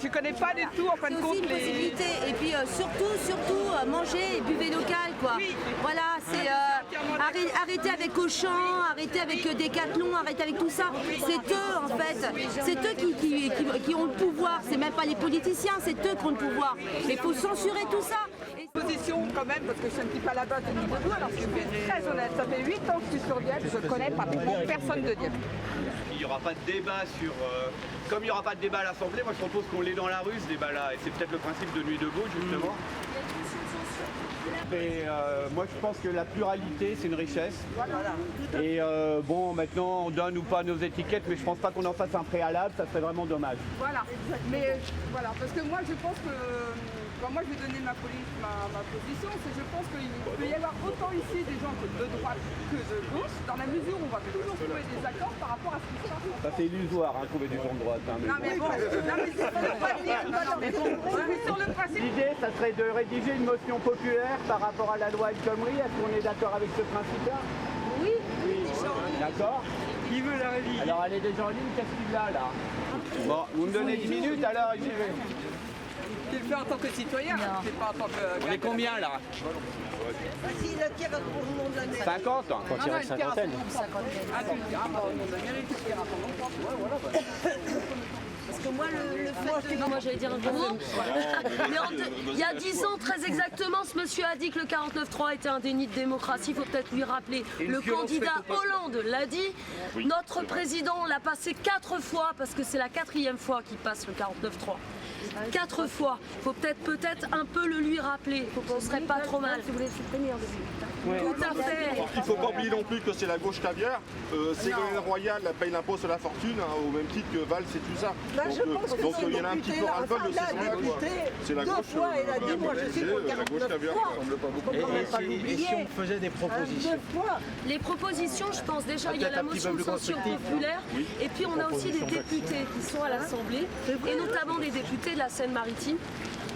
je connais pas du tout en fin de compte. C'est aussi une possibilité. Et puis surtout, mangez et buvez local, quoi. Oui. Voilà, c'est arrêtez avec Auchan, arrêtez avec Decathlon, arrêtez avec tout ça. C'est eux, en fait. C'est eux qui ont le pouvoir. C'est même pas les politiciens, c'est eux qui ont le pouvoir. Il faut censurer tout ça. Position quand même, parce que je suis un petit peu à la base de niveau 2, alors je suis très honnête. Ça fait 8 ans que je suis sur Dieppe, je connais pratiquement personne de Dieppe. Il n'y aura pas de débat sur... comme il n'y aura pas de débat à l'Assemblée, moi je propose qu'on l'ait dans la rue ce débat-là. Et c'est peut-être le principe de Nuit debout, justement. Et moi je pense que la pluralité c'est une richesse. Et bon, maintenant on donne ou pas nos étiquettes, mais je pense pas qu'on en fasse un préalable, ça serait vraiment dommage. Voilà, mais voilà, parce que moi je pense que... moi je vais donner ma position, c'est je pense qu'il peut y avoir autant ici des gens de droite que de gauche, dans la mesure où on va toujours trouver des accords par rapport à ce qui se passe. Ça c'est illusoire, hein, trouver du gens de droite. Hein, mais non mais bon, sur le principe... L'idée, ça serait de rédiger une motion populaire par rapport à la loi El Khomri. Est-ce qu'on est d'accord avec ce principe-là? Oui. D'accord. Qui veut la réviser? Alors elle est déjà en ligne, qu'est-ce qu'il a là? Bon, vous me donnez 10 minutes alors j'y vais. Tu le fais en tant que citoyen, c'est pas en tant que... On est combien là? Si la tire au nom de la mer. 50? Quand il y a une cinquantaine. Ah, tu me diras, bah, au nom de l'Amérique, tu diras pas longtemps. Parce que moi, le fait de... Moi, j'allais dire un gros mot. Mais il y a 10 ans, très exactement, ce monsieur a dit que le 49.3 était un déni de démocratie. Il faut peut-être lui rappeler. Le candidat Hollande l'a dit. Notre président l'a passé 4 fois, parce que c'est la 4e fois qu'il passe le 49.3. 4 fois. Il faut peut-être un peu le lui rappeler. Faut qu'on serait pas trop mal. Si vous voulez supprimer en début. Tout à fait. Il ne faut pas oublier non plus que c'est la gauche caviar. Ségolène Royal paye l'impôt sur la fortune, hein, au même titre que Valls et tout ça. Donc il y en a un petit peu ras-le-bol de ces gens-là. C'est la gauche. Elle a dit, moi je suis pour le la gauche caviar, ça semble pas beaucoup. Et si on faisait des propositions? Les propositions, je pense déjà, il y a la motion de censure populaire, et puis on a aussi des députés qui sont à l'Assemblée, et notamment des députés de la Seine-Maritime,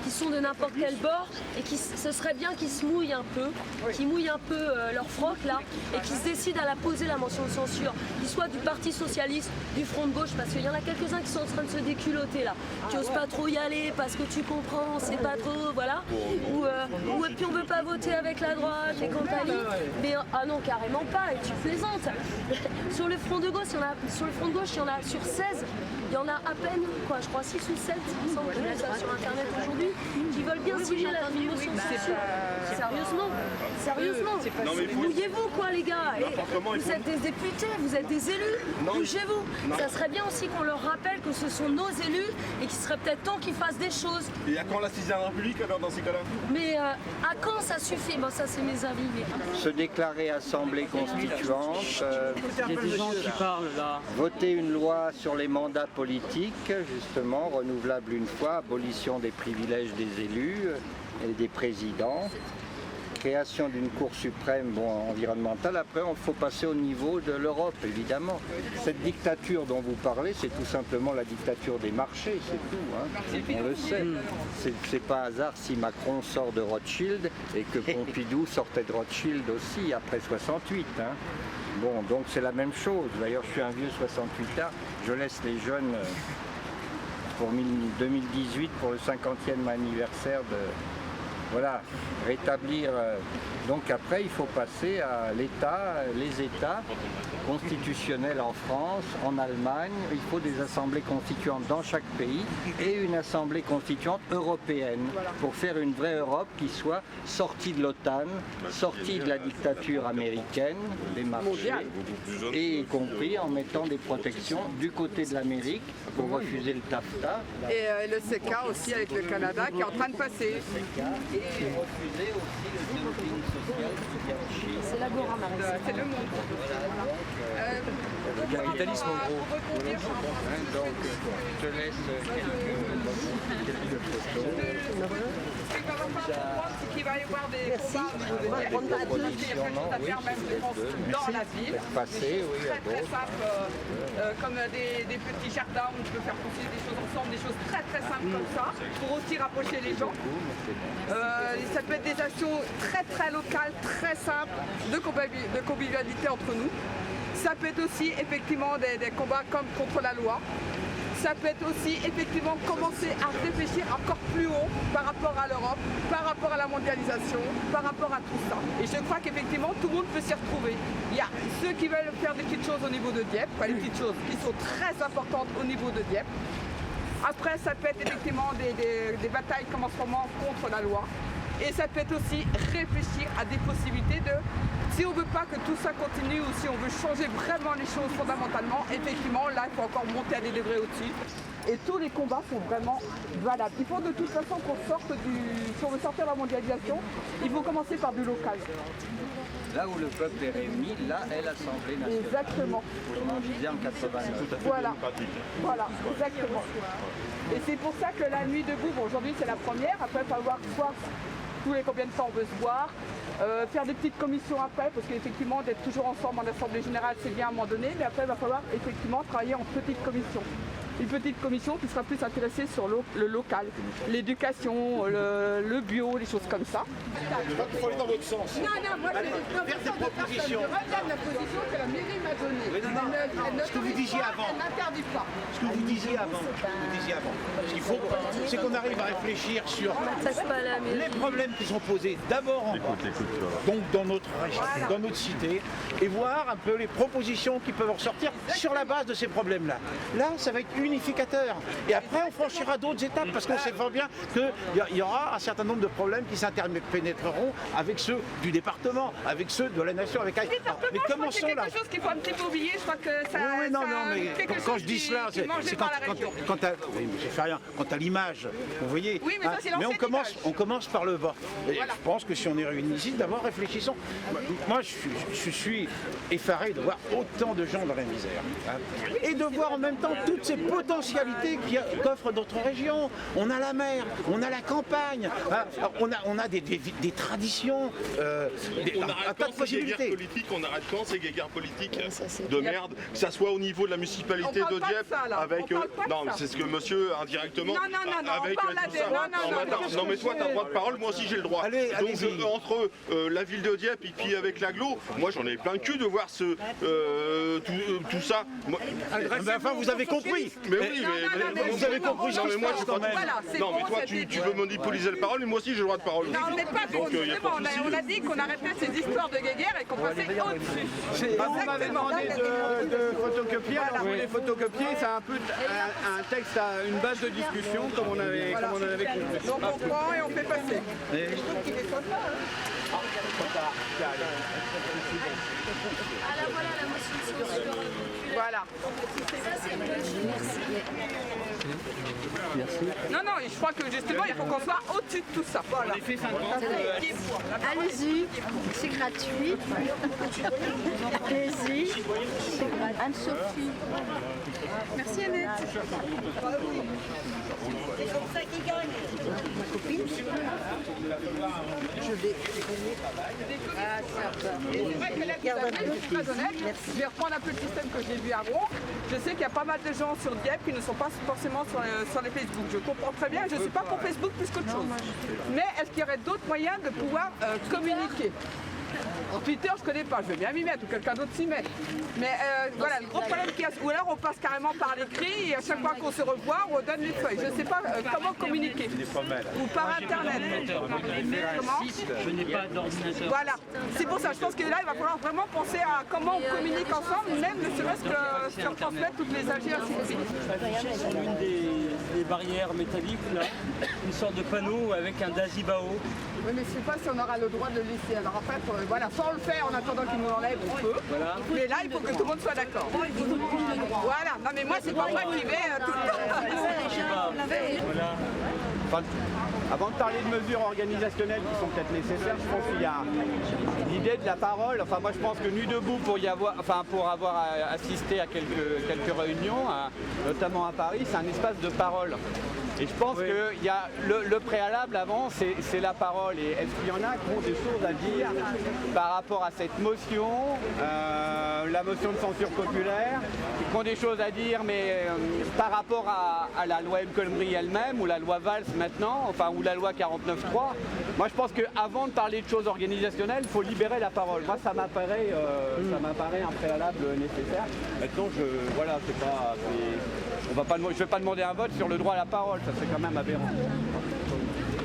qui sont de n'importe quel bord, et ce serait bien qu'ils se mouillent un peu, qu'ils mouillent un peu leur froc là, et qu'ils se décident à la poser la motion de censure, qu'ils soient du Parti Socialiste, du Front de Gauche, parce qu'il y en a quelques-uns qui sont en train de se déculotter là, qui osent pas trop y aller parce que tu comprends, c'est pas trop, voilà, ou et puis on veut pas voter avec la droite et compagnie, mais ah non, carrément pas, et tu plaisantes. Sur le Front de Gauche, il y en a sur 16, il y en a à peine, quoi, je crois 6 ou 7, il me semble, je mets ça sur internet aujourd'hui, qui veulent bien signer la motion de censure. Sérieusement. Mouillez-vous quoi les gars. Vous êtes des députés, vous êtes des élus, bougez-vous. Ça serait bien aussi qu'on leur rappelle que ce sont nos élus et qu'il serait peut-être temps qu'ils fassent des choses. Et à quand la 6ème République alors dans ces cas-là? Mais à quand ça suffit? Bon, ça c'est mes avis. Mais... Se déclarer assemblée constituante, Il y a des gens qui parlent là. voter une loi sur les mandats politiques, justement, renouvelable une fois, abolition des privilèges des élus et des présidents, création d'une Cour suprême environnementale. Après, il faut passer au niveau de l'Europe, évidemment. Cette dictature dont vous parlez, c'est tout simplement la dictature des marchés, c'est tout. Hein. On le sait. C'est pas hasard si Macron sort de Rothschild et que Pompidou sortait de Rothschild aussi après 68. Hein. Bon, donc c'est la même chose. D'ailleurs, je suis un vieux 68 ans. Je laisse les jeunes pour 2018, pour le 50e anniversaire de... Voilà, rétablir. Donc après, il faut passer à l'État, les États constitutionnels en France, en Allemagne. Il faut des assemblées constituantes dans chaque pays et une assemblée constituante européenne pour faire une vraie Europe qui soit sortie de l'OTAN, sortie de la dictature américaine, des marchés, et y compris en mettant des protections du côté de l'Amérique pour refuser le TAFTA. Et le CECA aussi avec le Canada qui est en train de passer. Et refuser aussi le dumping social qui vient de Chine. C'est l'agora, Marie. C'est le monde. Le capitalisme en gros. Donc, je te laisse quelques photos. Ce qu'il va falloir comprendre, c'est qu'il va y avoir des combats. Il y a quelque chose à faire même, je pense, dans la ville. Passer, oui, Très simple, comme des petits jardins où on peut faire pousser des choses ensemble, des choses très simples comme ça, pour aussi rapprocher les gens. Ça peut être des actions très locales, très simples, de convivialité entre nous. Ça peut être aussi effectivement des combats comme contre la loi. Ça peut être aussi effectivement commencer à réfléchir encore plus haut par rapport à l'Europe, par rapport à la mondialisation, par rapport à tout ça. Et je crois qu'effectivement tout le monde peut s'y retrouver. Il y a ceux qui veulent faire des petites choses au niveau de Dieppe, pas les petites choses qui sont très importantes au niveau de Dieppe. Après, ça peut être effectivement des batailles comme en ce moment contre la loi. Et ça peut être aussi réfléchir à des possibilités de, si on ne veut pas que tout ça continue ou si on veut changer vraiment les choses fondamentalement, effectivement, là, il faut encore monter à des degrés au-dessus. Et tous les combats sont vraiment valables. Il faut de toute façon qu'on sorte si on veut sortir de la mondialisation, il faut commencer par du local. Là où le peuple est réuni, là est l'Assemblée nationale. Exactement. Comme on disait en 80. Voilà, voilà, exactement. Et c'est pour ça que la nuit debout, bon, aujourd'hui c'est la première, après il va falloir voir tous les combien de temps on veut se voir, faire des petites commissions après, parce qu'effectivement d'être toujours ensemble en assemblée générale c'est bien à un moment donné, mais après il va falloir effectivement travailler en petites commissions. Une petite commission qui sera plus intéressée sur le local, l'éducation, le bio, les choses comme ça. Il faut aller dans votre sens. Non, moi je propositions. Je regarde la position que la mairie m'a donnée. Ce que vous disiez avant. Elle n'interdit pas. Ce que vous disiez avant. Ce qu'il faut, c'est qu'on arrive à réfléchir sur les problèmes qui sont posés d'abord en bas, donc dans notre région, dans notre cité, et voir un peu les propositions qui peuvent ressortir sur la base de ces problèmes-là. Là, ça va être unificateur. Et après, on franchira d'autres étapes parce qu'on sait fort bien qu'il y aura un certain nombre de problèmes qui s'interpénétreront avec ceux du département, avec ceux de la nation, avec mais commençons là. Quelque chose qu'il faut un petit peu oublier, je crois que ça. Oui, non, mais quand je dis cela, c'est quand à l'image, vous voyez. Oui, mais ça, c'est mais on commence par le bas. Et voilà. Je pense que si on est réunis ici, d'abord réfléchissons. Moi, je suis effaré de voir autant de gens dans la misère. Hein, et de voir en même temps toutes ces potentialités qu'offre notre région. On a la mer, on a la campagne, hein, on a des traditions, un tas de possibilités. On arrête quand ces guéguerres politiques de merde, que ça soit au niveau de la municipalité de Dieppe, avec... non, c'est ce que monsieur indirectement... avec non, mais toi, t'as le droit de parole, moi aussi j'ai le droit. Donc entre la ville de Dieppe et puis avec l'agglo, moi j'en ai plein le cul de voir tout ça. Enfin, vous avez compris. Mais oui, mais vous avez compris. Non, mais moi je crois que... Non, mais toi tu veux monopoliser la parole, mais moi aussi j'ai le droit de parole. Non, on n'est pas contre, on a dit qu'on arrêtait ces histoires de guéguerre et qu'on passait au-dessus. Vous m'avez demandé de photocopier, alors vous les photocopier, c'est un peu un texte, une base de discussion comme on avait compris. Donc on prend et on fait passer. Ah là voilà la motion de censure populaire. Voilà. Ça c'est une bonne chose. Merci. Non, je crois que justement il faut qu'on soit au-dessus de tout ça. Voilà. Allez-y, c'est gratuit. Allez-y, c'est gratuit. Anne-Sophie. Merci Annette. C'est comme ça qu'il gagne. Ma copine. Je vais. Ah, ça va. Et c'est vrai que là, je suis très honnête, je vais reprendre un peu le système que j'ai vu avant. Je sais qu'il y a pas mal de gens sur Dieppe qui ne sont pas forcément sur les Facebook. Je comprends très bien, je ne suis pas pour Facebook plus qu'autre chose. Mais est-ce qu'il y aurait d'autres moyens de pouvoir communiquer ? Twitter, je connais pas, je vais bien m'y mettre, ou quelqu'un d'autre s'y met. Mais voilà, le gros problème qu'il y a, ou alors on passe carrément par l'écrit et à chaque fois qu'on se revoit, on donne les feuilles. Je ne sais pas comment communiquer. Ou par internet. Comment ? Je n'ai pas d'ordinateur. Voilà, c'est pour ça, je pense que là il va falloir vraiment penser à comment on communique ensemble, même ne serait-ce que sur transmettre toutes les AG ainsi de suite. Sur l'une des barrières métalliques, là, une sorte de panneau avec un Dazibao. Oui, mais je ne sais pas si on aura le droit de le laisser. Alors en fait, voilà, soit on le fait en attendant qu'il nous l'enlève, on peut. Voilà. Mais là, il faut que tout le monde soit d'accord. Voilà, non mais moi, c'est pas moi qui vais tout le temps. Voilà. Enfin, avant de parler de mesures organisationnelles qui sont peut-être nécessaires, je pense qu'il y a l'idée de la parole. Enfin, moi, je pense que Nuit debout, pour avoir assisté à quelques réunions, notamment à Paris, c'est un espace de parole. Et je pense qu'il y a le préalable avant, c'est la parole. Et est-ce qu'il y en a qui ont des choses à dire par rapport à cette motion, la motion de censure populaire, qui ont des choses à dire, mais par rapport à la loi El Khomri elle-même, ou la loi Valls maintenant, enfin, ou la loi 49.3. Moi, je pense qu'avant de parler de choses organisationnelles, il faut libérer la parole. Moi, ça m'apparaît un préalable nécessaire. Maintenant, on je ne vais pas demander un vote sur le droit à la parole, ça c'est quand même aberrant.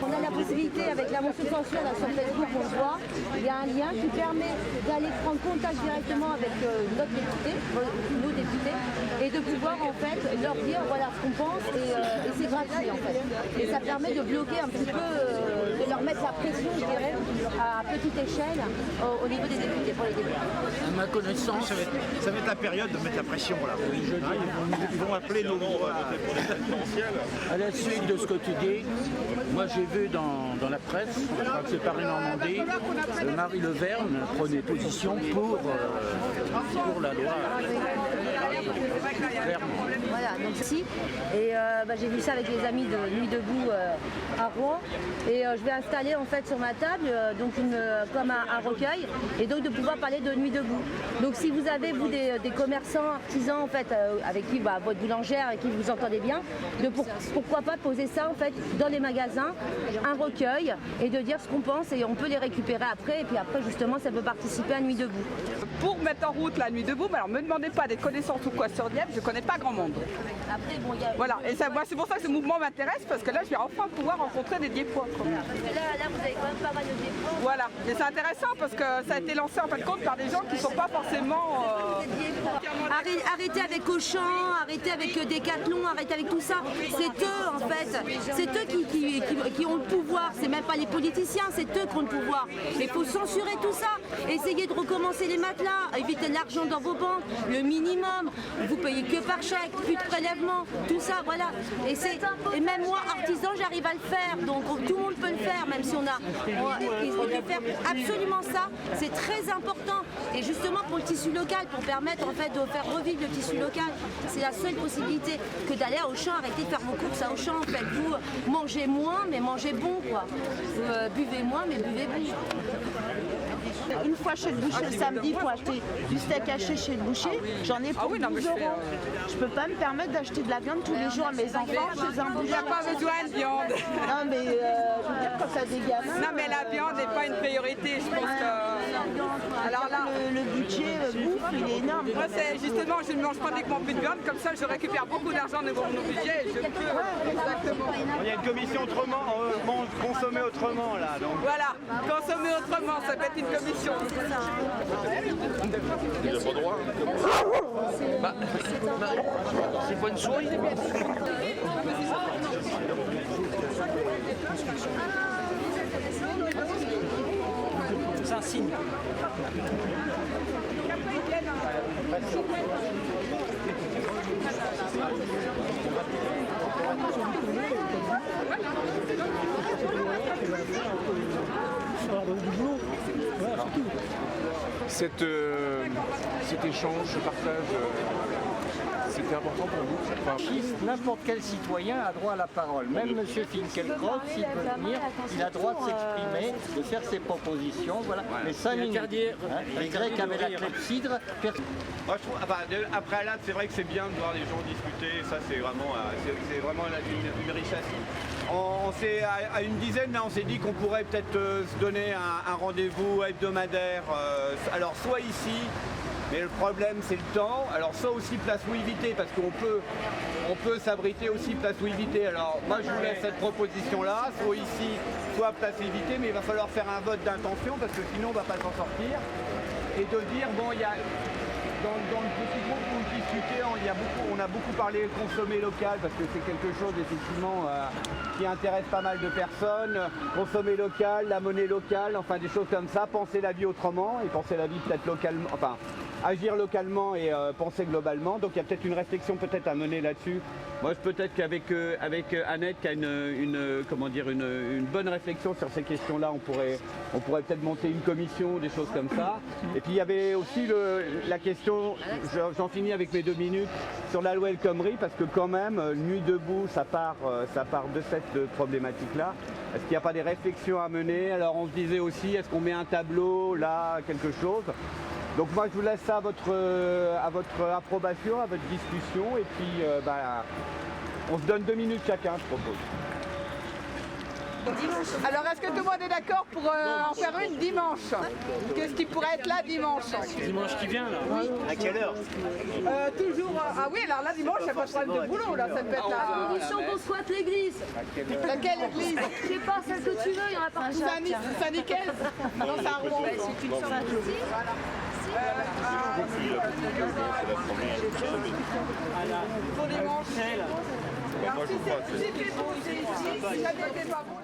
On a la possibilité, avec la motion de censure là, sur Facebook, on le voit, il y a un lien qui permet d'aller prendre contact directement avec notre député, nos députés, et de pouvoir en fait leur dire voilà ce qu'on pense et c'est gratuit en fait. Et ça permet de bloquer un petit peu, de leur mettre la pression, je dirais, à petite échelle au niveau des députés, pour les députés. À ma connaissance, ça va être la période de mettre la pression là. Ils vont appeler nos à la suite de ce que tu dis, moi j'ai vu dans la presse, je crois que c'est Paris-Normandie, Marie Le Verne prenait position pour la loi. Voilà, donc ici, et j'ai vu ça avec les amis de Nuit debout à Rouen, et je vais installer en fait sur ma table donc comme un recueil, et donc de pouvoir parler de Nuit debout. Donc si vous avez vous des commerçants, artisans en fait, avec qui votre boulangère, avec qui vous entendez bien, pourquoi pas poser ça en fait dans les magasins, un recueil, et de dire ce qu'on pense, et on peut les récupérer après, et puis après justement ça peut participer à Nuit debout. Pour mettre en route la Nuit debout, alors me demandez pas des connaissances ou quoi sur Dieppe, je connais pas grand monde. Après, bon, voilà, et c'est pour ça que ce mouvement m'intéresse, parce que là je vais enfin pouvoir rencontrer des Dieppois. Là vous avez quand même pas mal de Dieppois. Voilà, et c'est intéressant parce que ça a été lancé en fin de compte par des gens qui ne sont pas forcément... Arrêtez avec Auchan, arrêtez avec Decathlon, arrêtez avec tout ça. C'est eux en fait, c'est eux qui ont le pouvoir, c'est même pas les politiciens, c'est eux qui ont le pouvoir. Il faut censurer tout ça, essayez de recommencer les matelas, évitez de l'argent dans vos banques, le minimum, vous payez que par chèque, plus de prélèvements, tout ça, voilà. Et même moi, artisan, j'arrive à le faire, donc tout le monde peut le faire, même si on peut faire absolument ça, c'est très important. Et justement pour le tissu local, pour permettre en fait de faire revivre le tissu local, c'est la seule possibilité que d'aller à Auchan, arrêter de faire vos courses à Auchan, en fait. Vous mangez moins, mais mangez bon, quoi. Buvez moins, mais buvez bon. Une fois chez le boucher le samedi pour acheter du steak haché chez le boucher, j'en ai pour 12 €. Je peux pas me permettre d'acheter de la viande tous les jours à mes enfants chez un boucher. Il n'y a pas besoin de viande. Non mais je veux dire quand t'as des gamins... Non mais la viande n'est pas une priorité, je pense que... Alors là... Le budget bouffe il est énorme. Moi c'est justement, je ne mange pratiquement plus de viande, comme ça je récupère beaucoup d'argent de mon budget et je peux... Exactement. Il y a une commission autrement, consommer autrement là. Donc. Voilà, consommer autrement, ça peut être une commission. Il n'a pas droit. C'est pas une souris. C'est un signe. Cet échange, ce partage, c'était important pour vous? N'importe quel citoyen a droit à la parole. Même M. Finkielkraut, s'il veut venir, il a droit de s'exprimer, de faire ses propositions. Voilà. Mais 5 minutes. Les Grecs avaient la clepsydre. Moi, je trouve, après là, c'est vrai que c'est bien de voir les gens discuter. Ça, c'est vraiment une richesse. À une dizaine, là, on s'est dit qu'on pourrait peut-être se donner un rendez-vous hebdomadaire. Alors, soit ici, mais le problème, c'est le temps. Alors, soit aussi place Louis Vuitton, parce qu'on peut s'abriter aussi place Louis Vuitton. Alors, moi, je vous laisse cette proposition-là, soit ici, soit place Louis Vuitton, mais il va falloir faire un vote d'intention, parce que sinon, on ne va pas s'en sortir. Et de dire, bon, il y a... Dans le petit groupe où on discutait, on a beaucoup parlé consommer local parce que c'est quelque chose effectivement qui intéresse pas mal de personnes. Consommer local, la monnaie locale, enfin des choses comme ça, penser la vie autrement et penser la vie peut-être localement, enfin agir localement et penser globalement. Donc il y a peut-être une réflexion peut-être à mener là-dessus. Moi peut-être qu'avec Annette qui a une bonne réflexion sur ces questions-là, on pourrait peut-être monter une commission, des choses comme ça. Et puis il y avait aussi la question, j'en finis avec mes 2 minutes, sur la loi El Khomri, parce que quand même, Nuit debout, ça part de cette problématique-là. Est-ce qu'il n'y a pas des réflexions à mener? Alors on se disait aussi, est-ce qu'on met un tableau là, quelque chose? Donc moi je vous laisse ça à votre approbation, à votre discussion, et puis on se donne 2 minutes chacun, je propose. Alors, est-ce que tout le monde est d'accord pour en faire une dimanche? Qu'est-ce qui pourrait être là dimanche? Dimanche qui vient, là. À quelle heure? Toujours. Ah oui, alors là, dimanche, il n'y a pas de problème de boulot, là, ça peut être là. À condition qu'on squatte l'église. Laquelle église? Je sais pas, celle que tu veux, il y en a partout. Saint-Nicaise? Non, c'est un rond. C'est une sorte ici. Pour dimanche. Alors, si c'est beau, c'est ici. Si jamais c'est pas beau,